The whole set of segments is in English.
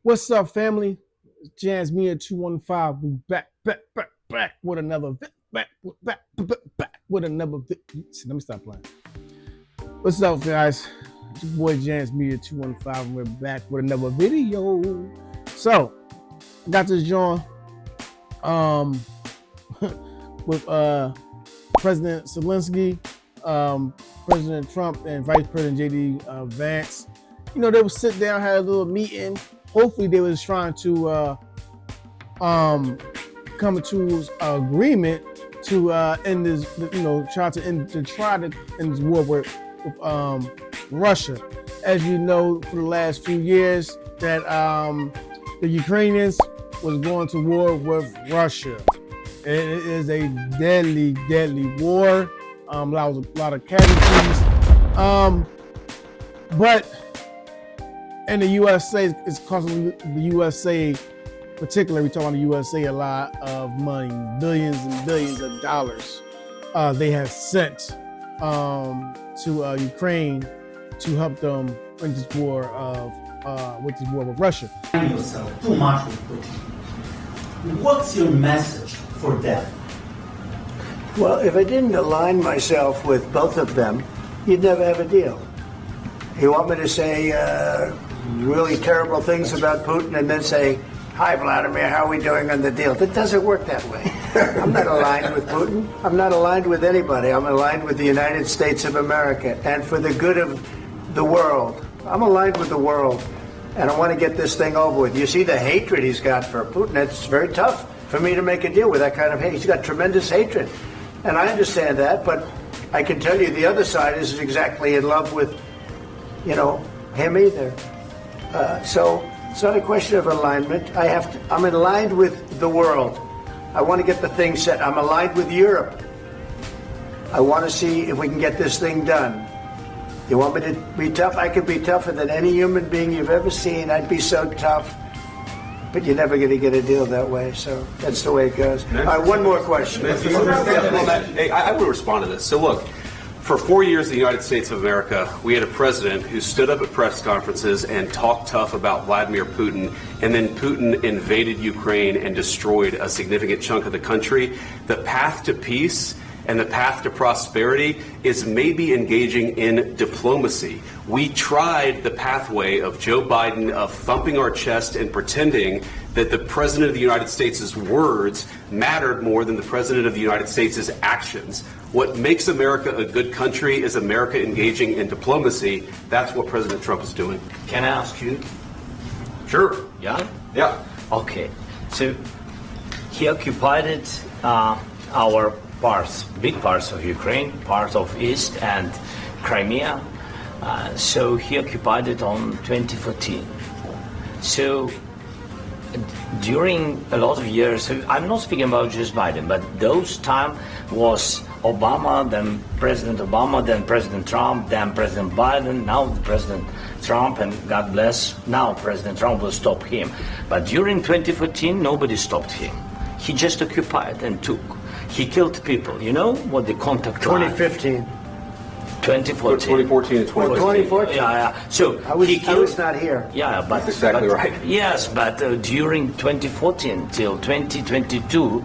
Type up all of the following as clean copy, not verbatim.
What's up, family? It's Jans Mia 215. We back with another back with another. Let me stop playing. What's up, guys? It's your boy Jans Mia 215. And we're back with another video. So, I got this joint with President Zelensky, President Trump, and Vice President JD Vance. You know, they would sit down, had a little meeting. Hopefully, they was trying to come to agreement to end this. You know, try to end this war with Russia. As you know, for the last few years, that the Ukrainians was going to war with Russia. It is a deadly war. A lot of casualties. But in the USA, it's costing the USA, particularly we talk about the USA, a lot of money, billions and billions of dollars. They have sent to Ukraine to help them in this war with Russia. Yourself too much with Putin. What's your message for them? Well, if I didn't align myself with both of them, you'd never have a deal. You want me to say really terrible things about Putin and then say, "Hi, Vladimir, how are we doing on the deal?" That doesn't work that way. I'm not aligned with Putin. I'm not aligned with anybody. I'm aligned with the United States of America and for the good of the world. I'm aligned with the world, and I want to get this thing over with. You see the hatred he's got for Putin. It's very tough for me to make a deal with that kind of hate. He's got tremendous hatred, and I understand that, but I can tell you the other side isn't exactly in love with, him either. So it's not a question of alignment. I'm aligned with the world. I want to get the thing set. I'm aligned with Europe. I want to see if we can get this thing done. You want me to be tough? I could be tougher than any human being you've ever seen. I'd be so tough. But you're never going to get a deal that way. So that's the way it goes. All right, one more question. I would respond to this. So look, for 4 years in the United States of America, we had a president who stood up at press conferences and talked tough about Vladimir Putin, and then Putin invaded Ukraine and destroyed a significant chunk of the country. The path to peace and the path to prosperity is maybe engaging in diplomacy. We tried the pathway of Joe Biden of thumping our chest and pretending that the President of the United States' words mattered more than the President of the United States' actions. What makes America a good country is America engaging in diplomacy. That's what President Trump is doing. Can I ask you? Sure. Yeah? Yeah. Okay. So he occupied our parts, big parts of Ukraine, part of East and Crimea. So he occupied it on 2014. So during a lot of years, so I'm not speaking about just Biden, but those time was Obama, then President Obama, then President Trump, then President Biden, now President Trump, and God bless, now President Trump will stop him. But during 2014, nobody stopped him. He just occupied and took. He killed people. You know what the contact 2015. 2014 2014. and 2014. 2014. Yeah. So I was not here. Yeah, but That's exactly right. Yes, but during 2014 till 2022,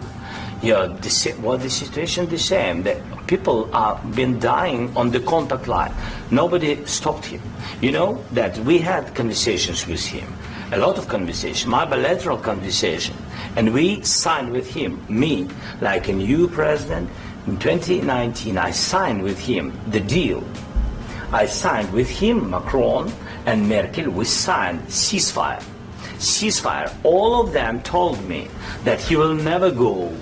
the situation the same. The people are been dying on the contact line. Nobody stopped him. You know that we had conversations with him, a lot of conversation, my bilateral conversation, and we signed with him, me, like a new president. In 2019, I signed with him the deal. I signed with him, Macron and Merkel, we signed ceasefire. Ceasefire. All of them told me that he will never go.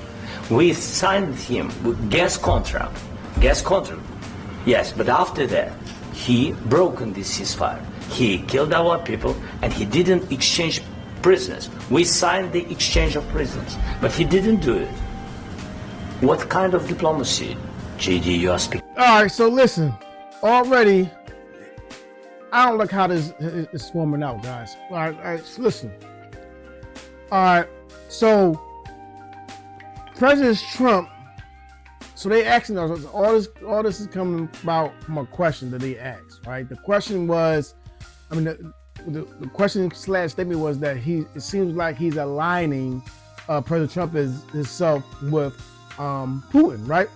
We signed with him with gas contract. Yes, but after that, he broken this ceasefire. He killed our people and he didn't exchange prisoners. We signed the exchange of prisoners, but he didn't do it. What kind of diplomacy, JD, you are speaking? All right, so listen. Already, I don't like how this is swarming out, guys. All right, so listen. All right, so President Trump. So they asking us all this is coming about from a question that they asked, right? The question was, the question slash statement was that it seems like he's aligning President Trump himself with Putin, right?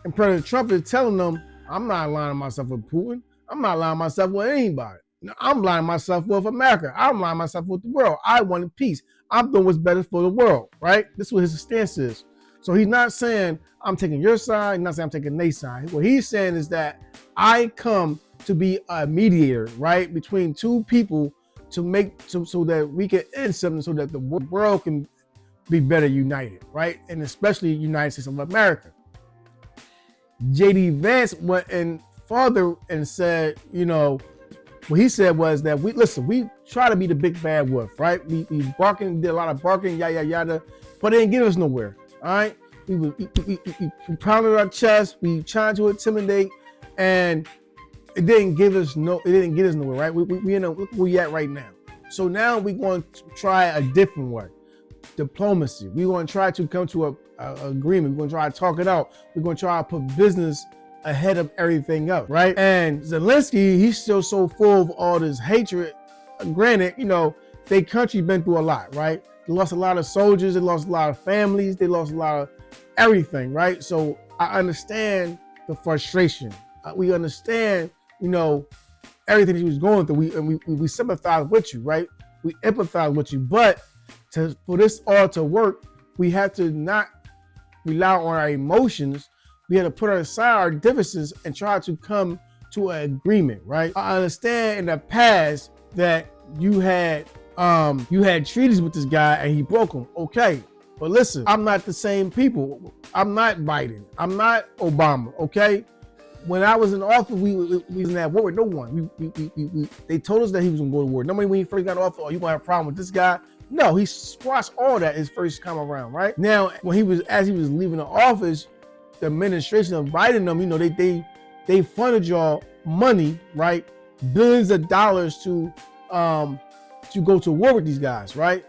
And President Trump is telling them, I'm not aligning myself with Putin. I'm not aligning myself with anybody. I'm aligning myself with America. I'm aligning myself with the world. I want peace. I'm doing what's better for the world, right? This is what his stance is. So he's not saying I'm taking your side, he's not saying I'm taking their side. What he's saying is that I come to be a mediator, right, between two people to make so that we can end something so that the world can be better united, right? And especially United States of America. J.D. Vance went in further and said, what he said was that we try to be the big bad wolf, right? We did a lot of barking, yada, yada, but it didn't get us nowhere, all right? We pounded our chest, we tried to intimidate, and it didn't get us nowhere, right? We look where we at right now. So now we're going to try a different way. Diplomacy. We're going to try to come to a agreement. We're going to try to talk it out. We're going to try to put business ahead of everything else, right? And Zelensky, he's still so full of all this hatred. Granted, their country been through a lot, right? They lost a lot of soldiers. They lost a lot of families. They lost a lot of everything, right? So I understand the frustration. We understand, everything he was going through. We sympathize with you, right? We empathize with you. But for this all to work, we have to not rely on our emotions. We have to put aside our differences and try to come to an agreement, right? I understand in the past that you had treaties with this guy and he broke them. Okay, but listen, I'm not the same people. I'm not Biden. I'm not Obama. Okay, when I was in office, we was at war with no one. They told us that he was gonna go to war. Nobody when he first got off, you gonna have a problem with this guy? No, he squashed all that his first time around, right? Now, as he was leaving the office, the administration of Biden, they funded y'all money, right? Billions of dollars to go to war with these guys, right?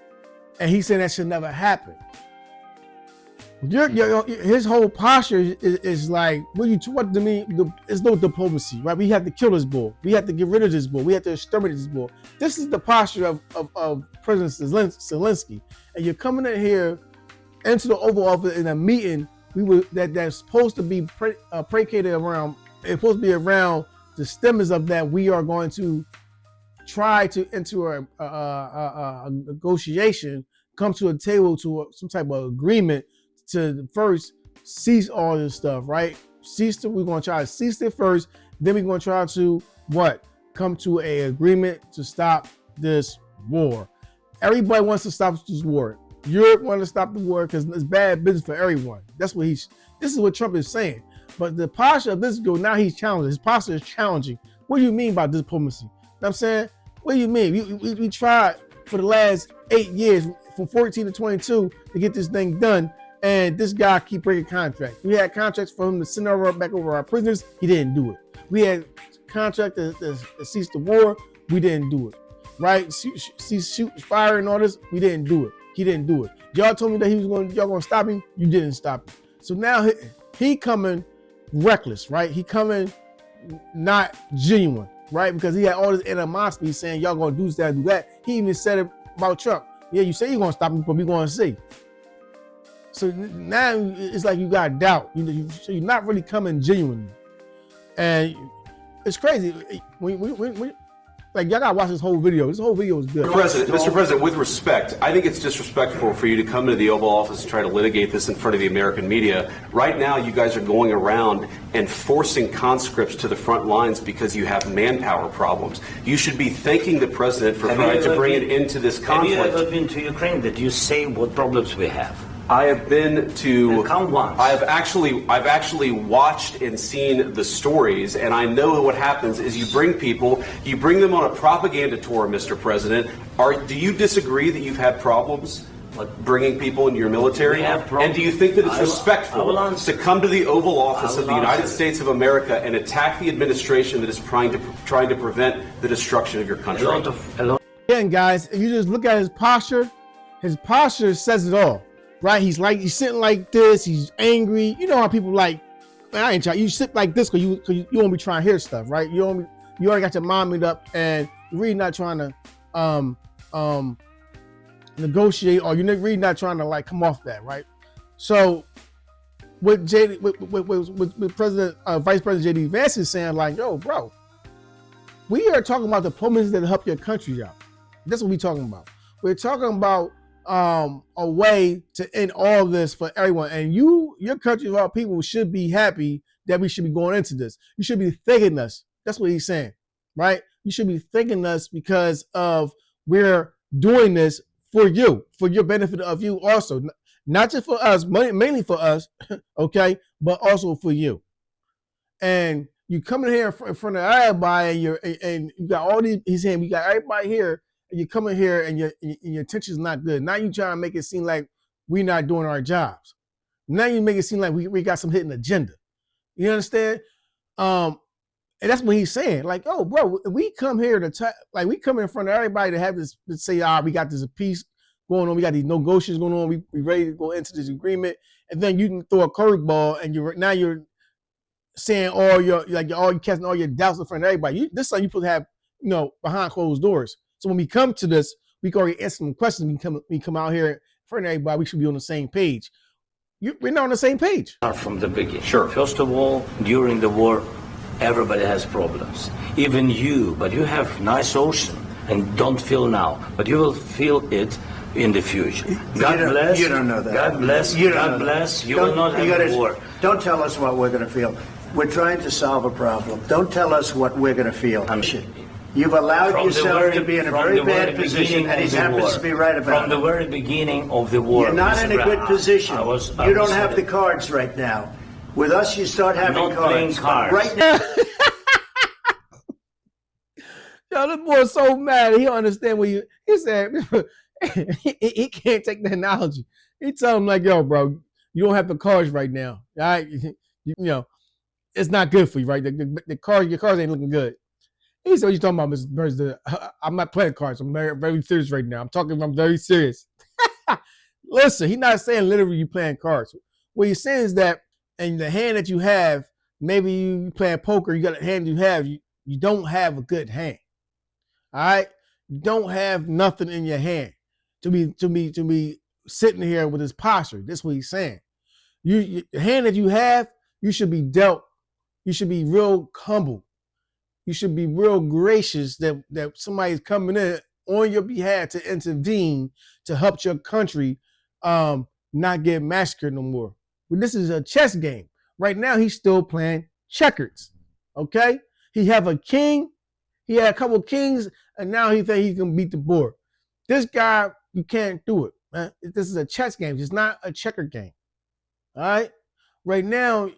And he said that should never happen. His whole posture is like, what do you mean? It's no diplomacy, right? We have to kill this bull. We have to get rid of this bull. We have to exterminate this bull. This is the posture of President Zelensky. And you're coming in here into the Oval Office in a meeting that's supposed to be predicated around. It's supposed to be around the stems of that. We are going to try to enter a negotiation, come to a table to some type of agreement to first cease all this stuff, right? We're going to try to cease it first. Then we're going to try to come to a agreement to stop this war. Everybody wants to stop this war. Europe wants to stop the war because it's bad business for everyone. This is what Trump is saying. But the posture of this girl, now he's challenging. His posture is challenging. What do you mean by diplomacy? You know what I'm saying? What do you mean? We tried for the last 8 years, from 14 to 22, to get this thing done. And this guy keep breaking contracts. We had contracts for him to send back over our prisoners. He didn't do it. We had contract to cease the war. We didn't do it. Right? Shoot, fire, and all this. We didn't do it. He didn't do it. Y'all told me that y'all gonna stop him. You didn't stop him. So now he coming reckless, right? He coming not genuine, right? Because he had all this animosity saying y'all gonna do this, do that. He even said it about Trump. Yeah, you say you're gonna stop him, but we gonna see. So now it's like you got doubt. So you're not really coming genuinely, and it's crazy. Like y'all gotta watch this whole video. This whole video is good. Mr. President, with respect, I think it's disrespectful for you to come into the Oval Office and try to litigate this in front of the American media. Right now, you guys are going around and forcing conscripts to the front lines because you have manpower problems. You should be thanking the president for trying to bring an end to this conflict. Have you ever been to Ukraine? Did you say what problems we have? I have been to. Count once. I've actually watched and seen the stories, and I know what happens is you bring them on a propaganda tour, Mr. President. Do you disagree that you've had problems bringing people into your military? We have problems. And do you think that it's respectful to come to the Oval Office of the United States of America and attack the administration that is trying to prevent the destruction of your country? Again, guys, if you just look at his posture says it all. Right, he's sitting like this. He's angry. You know how people like, man, I ain't trying. You sit like this because you won't be trying to hear stuff, right? You already got your mind made up, and really not trying to negotiate, or you're really not trying to like come off that, right? So what President Vice President JD Vance is saying, like, yo, bro, we are talking about diplomacy that help your country out. That's what we're talking about. We're talking about a way to end all this for everyone. And your country of all people should be happy that we should be going into this. You should be thanking us. That's what he's saying, right? You should be thanking us because of we're doing this for you, for your benefit of you also. Not just for us, mainly for us, okay, but also for you. And you come in here in front of everybody, and you got all these. He's saying we got everybody here, and you come in here, and your intention is not good. Now you trying to make it seem like we're not doing our jobs. Now you make it seem like we got some hidden agenda. You understand? And that's what he's saying. Like, oh, bro, we come here we come in front of everybody to have this, to say, we got this peace going on. We got these negotiations going on. We ready to go into this agreement. And then you can throw a curveball, and you're saying you casting all your doubts in front of everybody. This is something you supposed to have, behind closed doors. So when we come to this, we can already answer some questions. We come out here in front of everybody. We should be on the same page. We're not on the same page. From the beginning. Sure. First of all, during the war, everybody has problems. Even you, but you have nice ocean and don't feel now, but you will feel it in the future. God bless. You don't know that. God bless. God bless. You will not have a war. Don't tell us what we're going to feel. We're trying to solve a problem. Don't tell us what we're going to feel. You've allowed yourself to be in a very bad position, and he happens to be right about it. From the very beginning of the war. You're not in a good position. You don't have the cards right now. With us, you start having not playing cards. Right now. Yo, this boy's so mad. He don't understand what he said. He can't take the analogy. He told him, like, yo, bro, you don't have the cards right now. All right? It's not good for you, right? Your cards ain't looking good. He said, what you talking about, Mr. President? I'm not playing cards. I'm very, very serious right now. I'm very serious. Listen, he's not saying literally you playing cards. What he's saying is that in the hand that you have, maybe you playing poker, you got a hand you have, you don't have a good hand. All right? You don't have nothing in your hand to be sitting here with this posture. That's what he's saying. The hand that you have, you should be dealt. You should be real humble. You should be real gracious that somebody's coming in on your behalf to intervene to help your country not get massacred no more. But this is a chess game. Right now, he's still playing checkers. Okay? He have a king. He had a couple of kings, and now he think he can beat the board. This guy, you can't do it, man. This is a chess game. It's not a checker game. All right? Right now,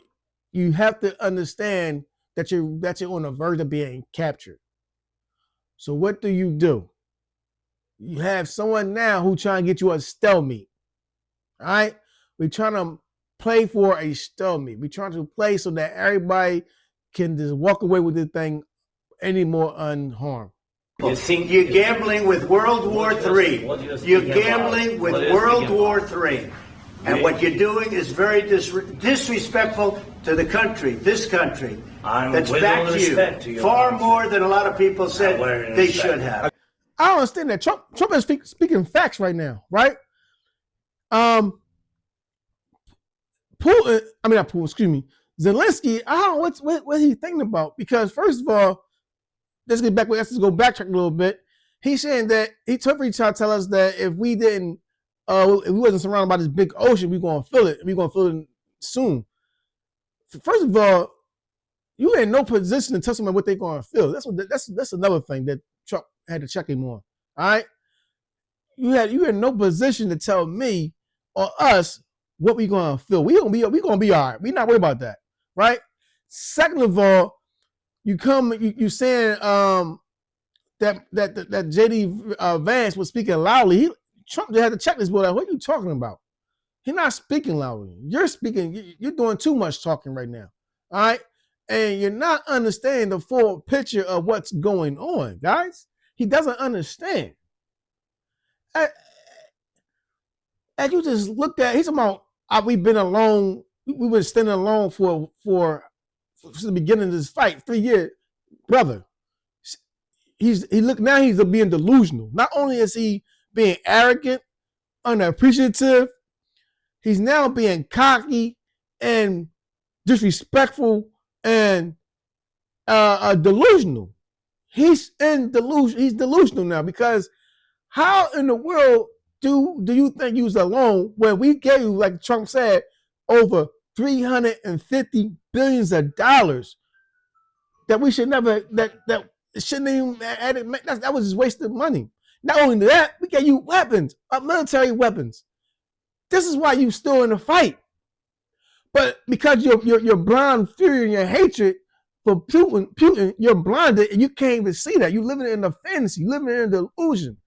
you have to understand that you're on the verge of being captured. So what do? You have someone now who trying to get you a stalemate. All right? We're trying to play for a stalemate. We're trying to play so that everybody can just walk away with this thing any more unharmed. You think you're gambling with World War III. You're gambling with World War III. And what you're doing is very disrespectful to the country, this country, that's back to you, far more than a lot of people said they should have. I don't understand that. Trump is speaking facts right now, right? Zelensky, I don't know what he's thinking about, because first of all, let's go backtrack a little bit. He's saying that he tried to tell us that if we wasn't surrounded by this big ocean, we're gonna feel it. We're gonna feel it soon. First of all, you in no position to tell someone what they're gonna feel. That's another thing that Trump had to check him on. All right, you in no position to tell me or us what we gonna feel. We gonna be all right. We not worried about that, right? Second of all, you saying that JD Vance was speaking loudly. Trump had to check this boy out. What are you talking about? He's not speaking loudly. You're speaking. You're doing too much talking right now. All right, and you're not understanding the full picture of what's going on, guys. He doesn't understand. And you just looked at. He's talking about we've been alone. We've been standing alone for the beginning of this fight, 3 years, brother. he's being delusional. Not only is he being arrogant, unappreciative, he's now being cocky and disrespectful and delusional. He's in delusion. He's delusional now because how in the world do you think you was alone when we gave you, like Trump said, over $350 billion that we should never that shouldn't even that was just wasted money. Not only that, we gave you weapons, military weapons. This is why you still in the fight. But because you're blind fury and your hatred for Putin, you're blinded and you can't even see that. You're living in a fantasy, living in a delusion.